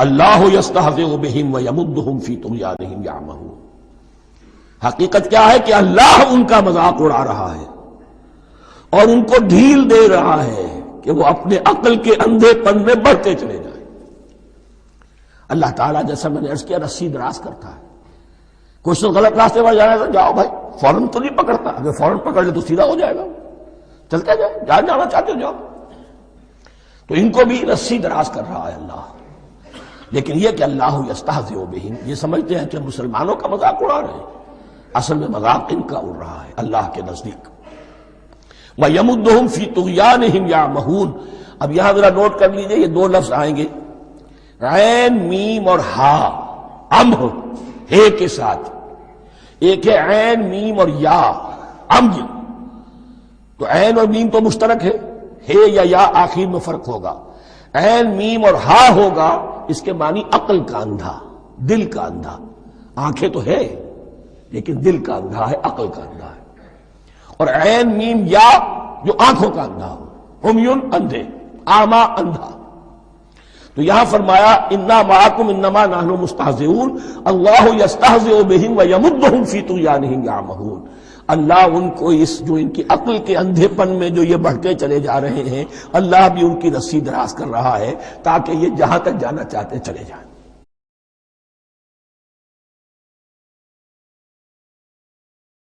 اللہ یستہزئ بہم ویمدہم فی طغیانہم یعمہون۔ حقیقت کیا ہے کہ اللہ ان کا مذاق اڑا رہا ہے اور ان کو ڈھیل دے رہا ہے کہ وہ اپنے عقل کے اندھے پن میں بڑھتے چلے جائیں۔ اللہ تعالیٰ جیسا میں نے عرض کیا رسی دراز کرتا ہے، کوئی شخص غلط راستے پر جانا ہے تو جاؤ بھائی، فوراً تو نہیں پکڑتا، اگر فوراً پکڑ لے تو سیدھا ہو جائے گا، چلتے جائے، جہاں جانا چاہتے ہو جاؤ۔ تو ان کو بھی رسی دراز کر رہا ہے اللہ، لیکن یہ کہ اللہ یستہزئ بہم، یہ سمجھتے ہیں کہ مسلمانوں کا مذاق اڑا رہے ہیں، اصل میں مذاق ان کا اڑ رہا ہے اللہ کے نزدیک۔ وَيَمُدُّهُمْ فِي طُغْيَانِهِمْ يَعْمَهُونَ۔ اب یہاں ذرا نوٹ کر لیجئے، یہ دو لفظ آئیں گے، عین میم اور ہا، امہ ہے کے ساتھ، ایک ہے عین میم اور یا امج، تو عین اور میم تو مشترک ہے یا آخر میں فرق ہوگا، عین میم اور ہا ہوگا، اس کے معنی عقل کا اندھا، دل کا اندھا، آنکھیں تو ہے لیکن دل کا اندھا ہے، عقل کا اندھا ہے، اور عین میم یا جو آنکھوں کا اندھا ہو، عمیٌ اندھے، اعمیٰ اندھا۔ تو یہاں فرمایا انا معکم انما نحن مستہزئون، اللہ یستہزئ بہم ویمدہم فی طغیانہم یعمہون۔ اللہ ان کو اس جو ان کی عقل کے اندھے پن میں جو یہ بڑھتے چلے جا رہے ہیں، اللہ بھی ان کی رسی دراز کر رہا ہے تاکہ یہ جہاں تک جانا چاہتے چلے جائیں۔